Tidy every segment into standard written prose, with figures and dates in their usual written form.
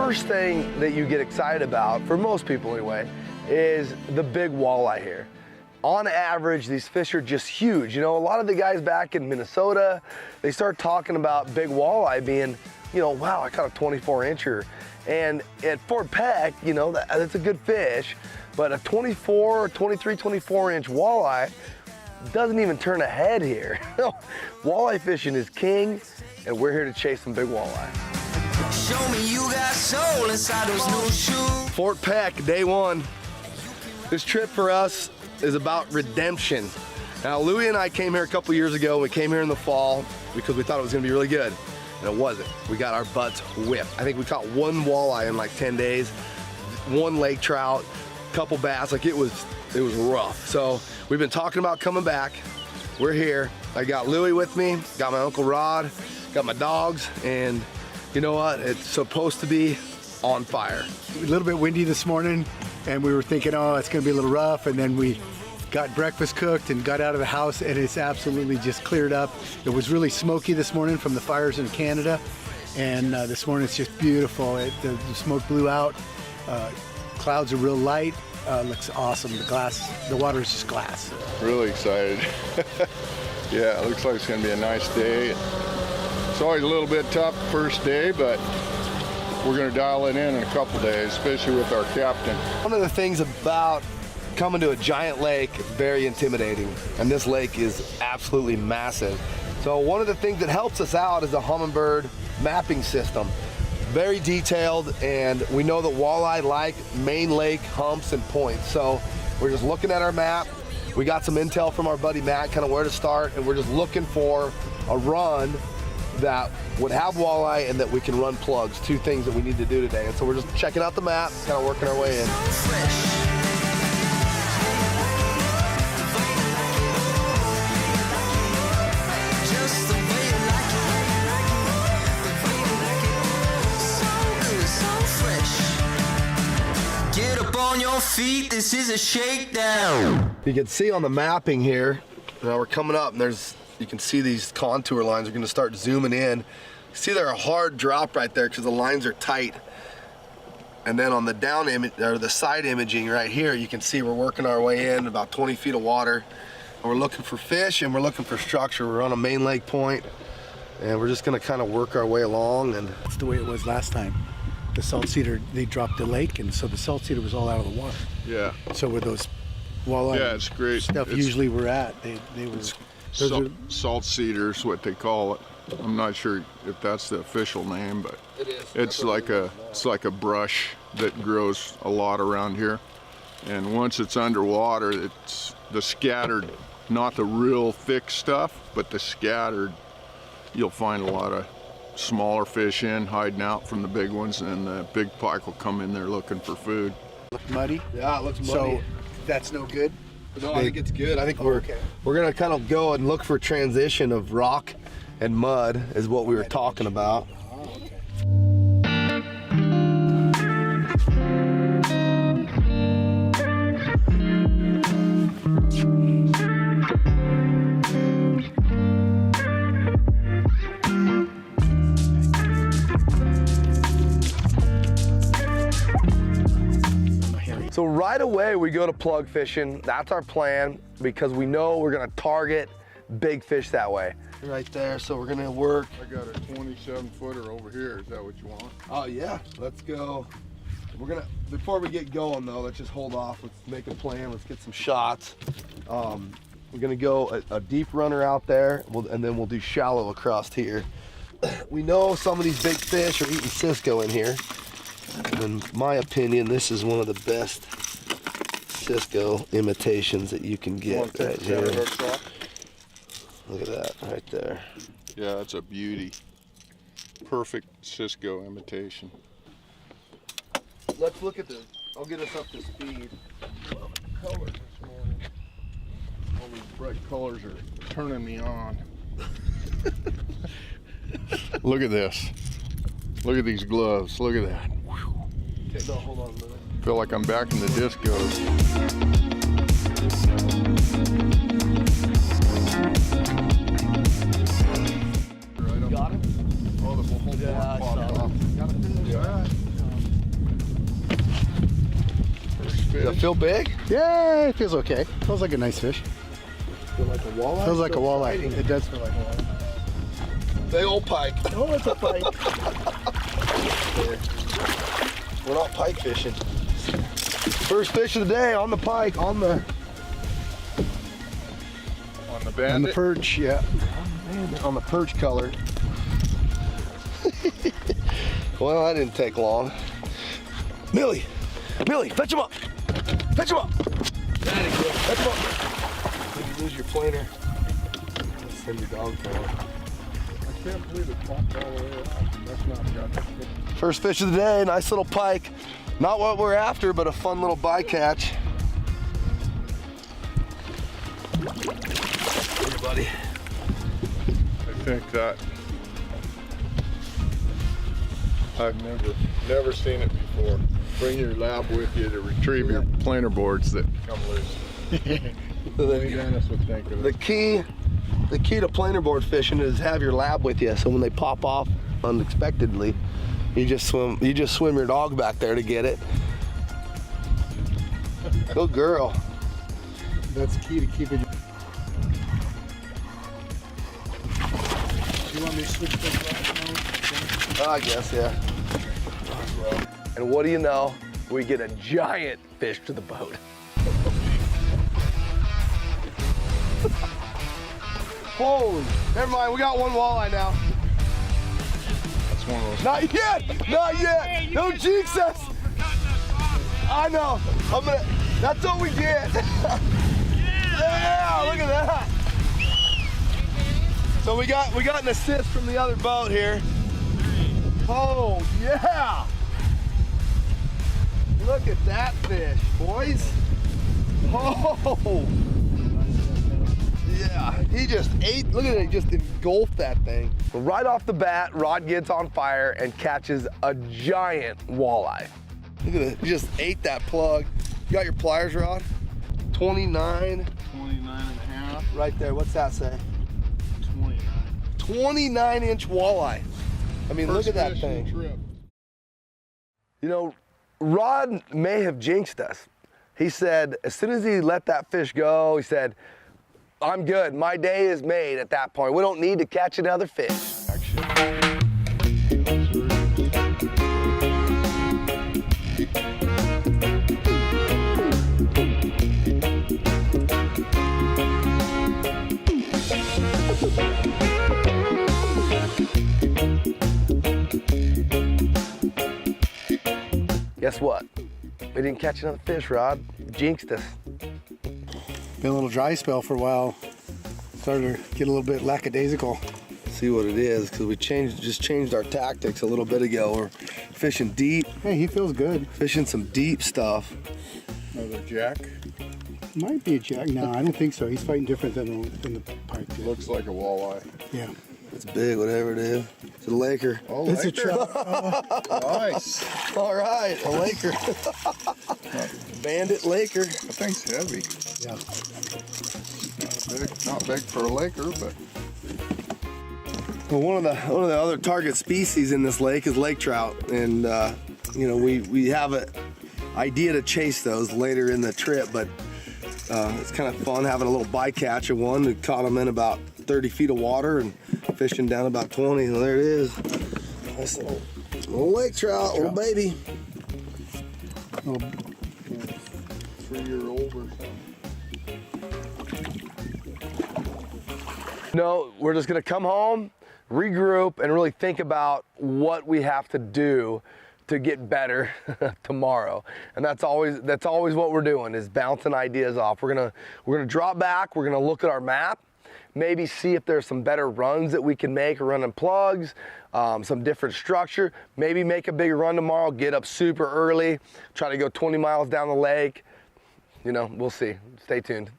first thing that you get excited about, for most people anyway, is the big walleye here. On average, these fish are just huge. You know, a lot of the guys back in Minnesota, they start talking about big walleye being, you know, wow, I caught a 24-incher. And at Fort Peck, you know, that's a good fish, but a 24, 23, 24-inch walleye doesn't even turn a head here. Walleye fishing is king, and we're here to chase some big walleye. Show me you got soul inside those new shoes. Fort Peck, day one. This trip for us is about redemption. Now, Louie and I came here a couple years ago. We came here in the fall because we thought it was gonna be really good, and it wasn't. We got our butts whipped. I think we caught one walleye in like 10 days, one lake trout, couple bass. Like it was rough. So we've been talking about coming back. We're here. I got Louie with me, got my Uncle Rod, got my dogs, and you know what? It's supposed to be on fire. A little bit windy this morning, and we were thinking, oh, it's gonna be a little rough, and then we got breakfast cooked and got out of the house, and it's absolutely just cleared up. It was really smoky this morning from the fires in Canada, and this morning it's just beautiful. The smoke blew out. Clouds are real light. Looks awesome. The water is just glass. Really excited. Yeah, it looks like it's gonna be a nice day. It's always a little bit tough the first day, but we're gonna dial it in a couple days, especially with our captain. One of the things about coming to a giant lake, very intimidating, and this lake is absolutely massive. So one of the things that helps us out is the Humminbird mapping system. Very detailed, and we know that walleye like main lake humps and points. So we're just looking at our map. We got some intel from our buddy Matt, kind of where to start, and we're just looking for a run that would have walleye and that we can run plugs, two things that we need to do today. And so we're just checking out the map, kind of working our way in. Get up on your feet, this is a shakedown. You can see on the mapping here, now we're coming up and you can see these contour lines are gonna start zooming in. See they're a hard drop right there because the lines are tight. And then on the down image, or the side imaging right here, you can see we're working our way in about 20 feet of water. And we're looking for fish and we're looking for structure. We're on a main lake point and we're just gonna kind of work our way along. And That's the way it was last time. The salt cedar, they dropped the lake, and so the salt cedar was all out of the water. Yeah. So where those walleye Yeah, it's great. stuff usually were at, they were. Salt cedar is what they call it. I'm not sure if that's the official name, but it is. it's like a brush that grows a lot around here. And once it's underwater, it's the scattered, not the real thick stuff, but the scattered. You'll find a lot of smaller fish hiding out from the big ones, and the big pike will come in there looking for food. Look muddy. Yeah, it looks muddy. So that's no good. No, I think it's good. I think we're gonna kind of go and look for transition of rock and mud is what we were talking about. Oh, okay. So right away we go to plug fishing. That's our plan because we know we're gonna target big fish that way. Right there, so we're gonna work. I got a 27-footer over here. Is that what you want? Oh yeah, let's go. Before we get going though, let's just hold off. Let's make a plan, let's get some shots. We're gonna go a deep runner out there, and then we'll do shallow across here. We know some of these big fish are eating Cisco in here. In my opinion, this is one of the best Cisco imitations that you can get right here. Look at that right there. Yeah, that's a beauty. Perfect Cisco imitation. Let's look at this. I'll get us up to speed. Colors this morning. All these bright colors are turning me on. Look at this. Look at these gloves. Look at that. Okay, no, hold on a minute. Feel like I'm back in the discos. Got it? Oh, the whole board popped off. Got it. Yeah. feel big? Yeah, it feels okay. Feels like a nice fish. Feel like a walleye? Feels like a walleye. Exciting. It does feel like a walleye. Big old pike. Oh, it's a pike. We're not pike fishing. First fish of the day on the pike, on the bandit. And the perch, yeah. on the perch color. Well, that didn't take long. Millie, fetch him up. Fetch him up. Fetch him up. Did you lose your planer? Send your dog for it. I can't believe it popped all the way out. That's not good. First fish of the day, nice little pike. Not what we're after, but a fun little bycatch. Here, buddy. I think that I've never seen it before. Bring your lab with you to retrieve your planer boards that come loose. Only Dennis would think of The it. key to planer board fishing is have your lab with you, so when they pop off unexpectedly, you just swim your dog back there to get it. Good girl. That's key to keeping. Do you want me to switch this I guess, yeah. And what do you know? We get a giant fish to the boat. Holy, never mind, we got one walleye now. That's one of those. Not yet, not yet. Don't jinx us. I know, that's what we get. Yeah, look at that. So we got an assist from the other boat here. Oh, yeah. Look at that fish, boys. Oh. Yeah, he just ate, look at it, he just engulfed that thing. Right off the bat, Rod gets on fire and catches a giant walleye. Look at it, he just ate that plug. You got your pliers, Rod? 29. 29 and a half. Right there, what's that say? 29. 29-inch walleye. I mean, look at that thing. Trip. You know, Rod may have jinxed us. He said, as soon as he let that fish go, he said, I'm good. My day is made at that point. We don't need to catch another fish. Guess what? We didn't catch another fish, Rod. Jinxed us. Been a little dry spell for a while. Started to get a little bit lackadaisical. See what it is, because we just changed our tactics a little bit ago. We're fishing deep, Hey, he feels good. fishing some deep stuff. Another jack. Might be a jack. No, I don't think so. He's fighting different than the pike did. Looks like a walleye. Yeah. It's big, whatever it is. It's a Laker. Oh, It's a Laker. trout. Nice. All right, a Laker. Bandit Laker. That thing's heavy. Yeah. Not big for a Laker, but Well, one of the other target species in this lake is lake trout, and you know, we have an idea to chase those later in the trip, but it's kind of fun having a little bycatch of one. We caught them in about 30 feet of water and fishing down about 20. And there it is. Nice little lake trout, little baby. Little 3-year-old or something. No, we're just gonna come home, regroup, and really think about what we have to do to get better tomorrow. And that's always what we're doing, is bouncing ideas off. We're gonna drop back, we're gonna look at our map, maybe see if there's some better runs that we can make, running plugs, some different structure, maybe make a big run tomorrow, get up super early, try to go 20 miles down the lake. You know, we'll see. Stay tuned.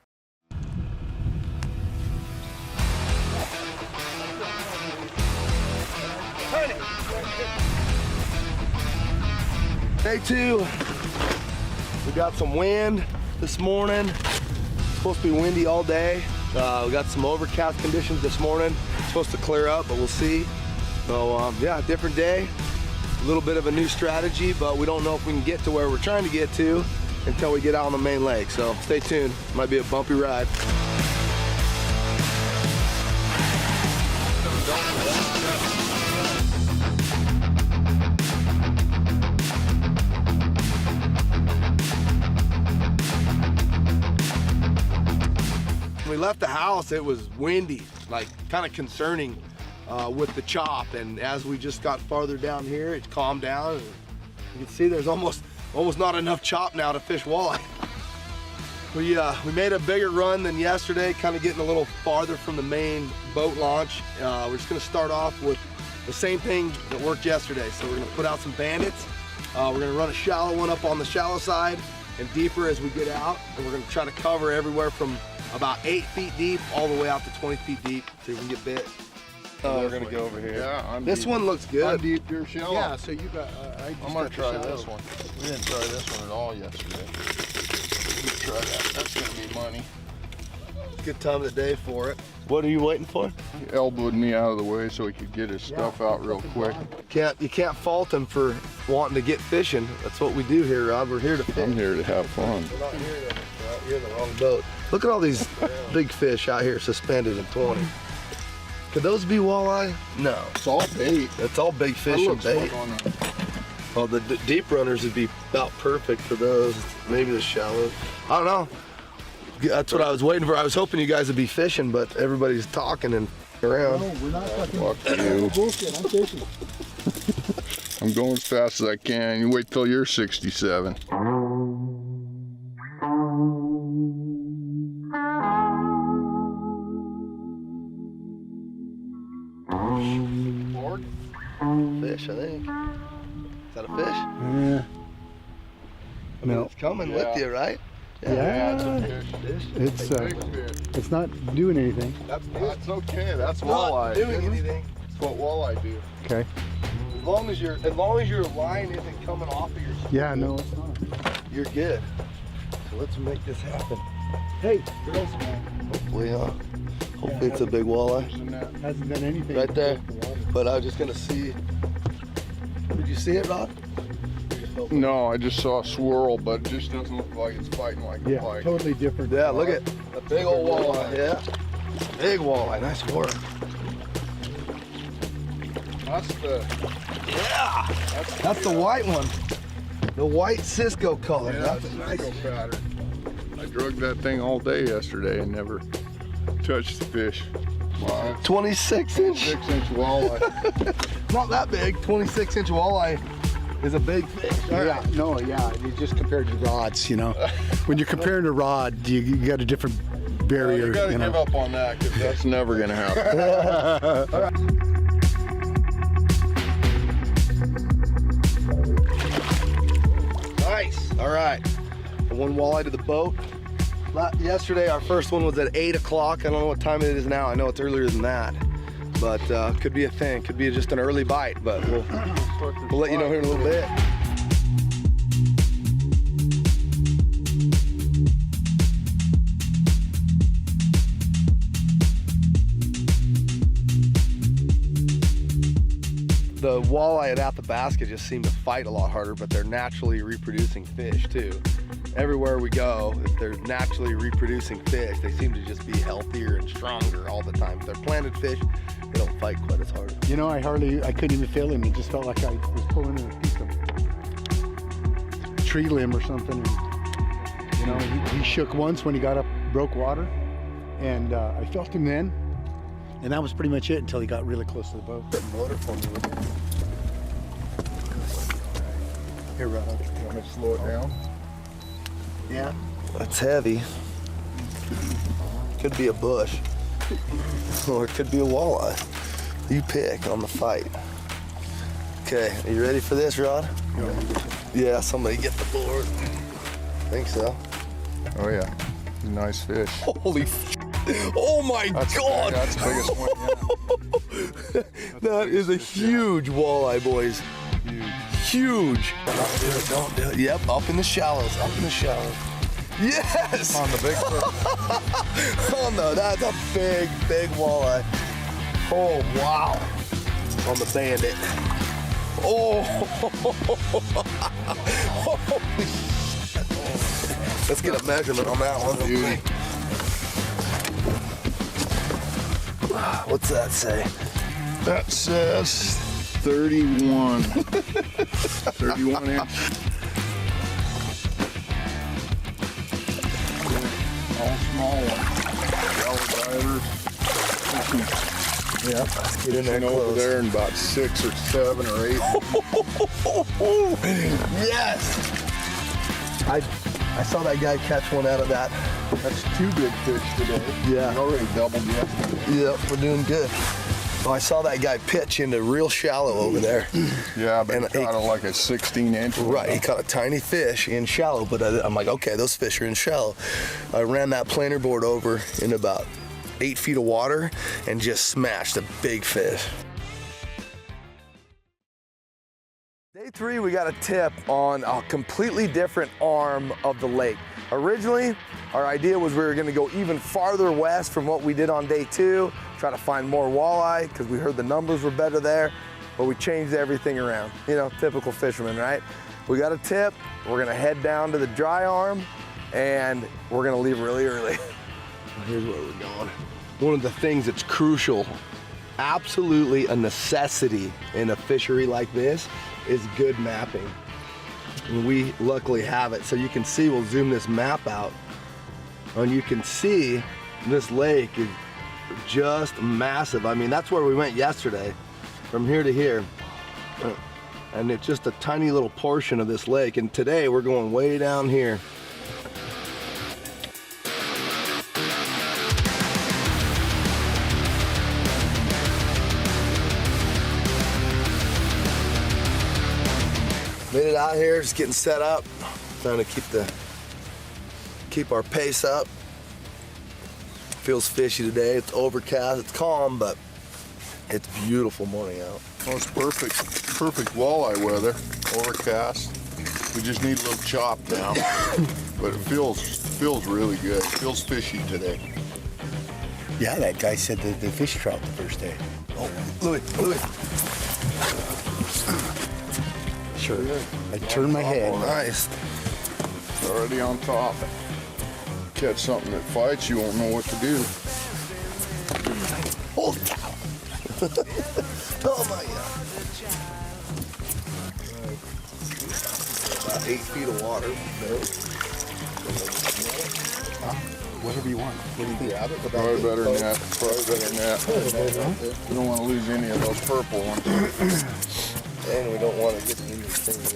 Day 2, we got some wind this morning. It's supposed to be windy all day. We got some overcast conditions this morning. It's supposed to clear up, but we'll see. So yeah, different day. A little bit of a new strategy, but we don't know if we can get to where we're trying to get to. until we get out on the main lake. So stay tuned, might be a bumpy ride. When we left the house, it was windy, like kind of concerning with the chop. And as we just got farther down here, it calmed down. And you can see there's almost not enough chop now to fish walleye. We made a bigger run than yesterday, kind of getting a little farther from the main boat launch. We're just gonna start off with the same thing that worked yesterday. So we're gonna put out some bandits. We're gonna run a shallow one up on the shallow side and deeper as we get out. And we're gonna try to cover everywhere from about 8 feet deep all the way out to 20 feet deep so you can get bit. We're gonna go over here. Yeah, this one looks good. Deep, you're shallow. Yeah, so you got, I'm gonna try this one. We didn't try this one at all yesterday. Let's try that. That's gonna be money. Good time of the day for it. What are you waiting for? He elbowed me out of the way so he could get his stuff out real quick. You can't fault him for wanting to get fishing. That's what we do here, Rod. We're here to fish. I'm here to have fun. We're not here to, you're in the wrong boat. Look at all these big fish out here suspended in 20. Could those be walleye? No. It's all bait. It's all big fish and bait. Well, the deep runners would be about perfect for those. Maybe the shallow. I don't know. That's what I was waiting for. I was hoping you guys would be fishing, but everybody's talking and around. No, we're not fucking. Fuck you. Bullshit, I'm fishing. I'm going as fast as I can. You wait till you're 67. Fish, I think. Is that a fish? Yeah. No. It's coming with you, right? Yeah. It's a fish. It's Big fish. it's not doing anything. That's okay. That's Not walleye. doing anything. That's what walleye do. Okay. As long as your line isn't coming off of your spool, Yeah, no, it's not. you're good. So let's make this happen. Hey, girls. Hopefully it's a big walleye. Isn't that? Hasn't done anything. Right there. But I was just gonna see. Did you see it, Rod? No, I just saw a swirl, but it just doesn't look like it's fighting like a Yeah, pike. totally different. Yeah, look at a big old walleye. Yeah. Big walleye. Nice work. That's the. Yeah. That's the white one. The white Cisco color. Yeah, That's that's a a nice. Cisco pattern. I drug that thing all day yesterday and never touched the fish. Wow. 26 inch. 6-inch walleye. Not that big. 26-inch walleye is a big fish. Yeah, no, yeah. You just compared to rods, you know. When you're comparing to rod, you got a different barrier. You gotta you know. give up on that because that's never gonna happen. Nice. All right. One walleye to the boat. Yesterday, our first one was at 8 o'clock. I don't know what time it is now. I know it's earlier than that. But could be a thing. Could be just an early bite. But we'll let you know here in a little bit. The walleye at the basket just seem to fight a lot harder, but they're naturally reproducing fish too. Everywhere we go, if they're naturally reproducing fish, they seem to just be healthier and stronger all the time. If they're planted fish, they don't fight quite as hard. You know, I couldn't even feel him. It just felt like I was pulling a piece of tree limb or something. And, you know, he shook once when he got up, broke water, and I felt him then. And that was pretty much it until he got really close to the boat. Motor for me with it. Here, Rod. Want me to slow it down? Yeah. That's heavy. Could be a bush, or it could be a walleye. You pick on the fight. Okay, are you ready for this, Rod? Yeah, somebody get the board. Think so. Oh yeah, nice fish. Holy oh my God! That's the biggest one yet. That is a huge walleye, boys. Huge. Don't do it, don't do it. Yep, up in the shallows, up in the shallows. Yes! On the big fish. Oh no, that's a big, big walleye. Oh, wow. On the bandit. Oh! Holy shit. Let's get a measurement on that one. Beauty. What's that say? That says 31. 31 inch. All small ones. Yeah, let's get in there Over close. there in about 6 or 7 or 8. Yes! I saw that guy catch one out of that. That's 2 good fish today. Yeah. We already doubled yesterday. Yep, we're doing good. Oh, I saw that guy pitch into real shallow over there. Yeah, but And he caught like a 16-inch. Right, he caught a tiny fish in shallow, but I'm like, okay, those fish are in shallow. I ran that planer board over in about 8 feet of water and just smashed a big fish. Day 3, we got a tip on a completely different arm of the lake. Originally, our idea was we were gonna go even farther west from what we did on day 2, try to find more walleye, because we heard the numbers were better there, but we changed everything around. You know, typical fisherman, right? We got a tip, we're gonna head down to the dry arm, and we're gonna leave really early. Here's where we're going. One of the things that's crucial, absolutely a necessity in a fishery like this, is good mapping. And we luckily have it. So you can see, we'll zoom this map out, and you can see this lake is just massive. I mean, that's where we went yesterday, from here to here. And it's just a tiny little portion of this lake. And today we're going way down here. Made it out here, just getting set up, trying to keep our pace up. Feels fishy today. It's overcast, it's calm, but it's beautiful morning out. Well, it's perfect walleye weather. Overcast. We just need a little chop now, but it feels really good. It feels fishy today. Yeah, that guy said that the fish trout the first day. Oh, Louis. Sure. I turned my head. Nice. It's already on top. Catch something that fights, you won't know what to do. Holy cow. Oh my God. About 8 feet of water. Whatever you want. What do you think? Yeah, but Probably better than that. Probably better than that. We don't want to lose any of those purple ones. And we don't want to get in your fingers.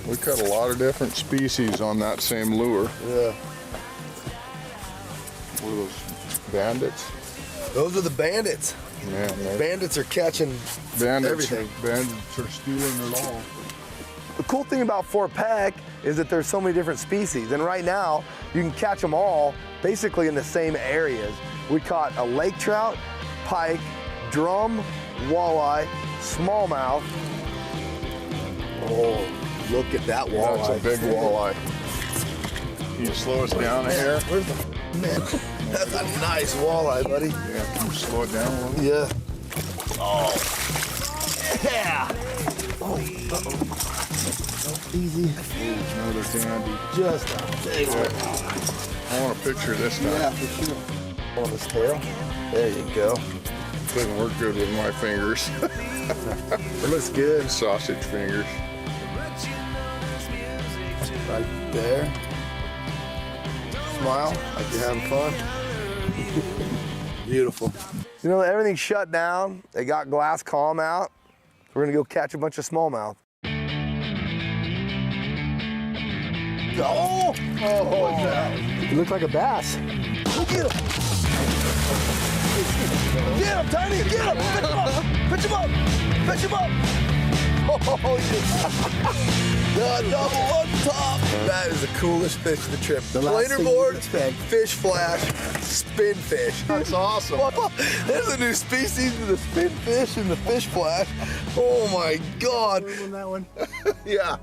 We caught a lot of different species on that same lure. Yeah. What are those, bandits? Those are the bandits. Yeah, man. Bandits are catching everything. Bandits are stealing it all. The cool thing about Fort Peck is that there's so many different species, and right now you can catch them all basically in the same areas. We caught a lake trout, pike, drum, walleye, smallmouth. Oh, look at that walleye. That's a big walleye. Can you slow us down here? Where's the man? That's a nice walleye, buddy. Yeah, can you slow it down a little? Yeah. Oh. Yeah. Oh. Uh-oh. Easy. Oh, another dandy. Just a big one. I want a picture this time. Yeah, for sure. On his tail. There you go. Doesn't work good with my fingers. It looks good. Sausage fingers. Right there. Smile like you're having fun. Beautiful. You know, everything's shut down. They got glass calm out. We're gonna go catch a bunch of smallmouth. Oh! What's that? You look like a bass. Go get him! Get him, Tiny! Get him! Pitch him up! Pitch him up! Oh, yeah. The double on top. That is the coolest fish of the trip. The last Planer thing you board, expect. fish flash, spin fish. That's awesome. There's a new species of the spin fish and the fish flash. Oh my God. On that one. Yeah.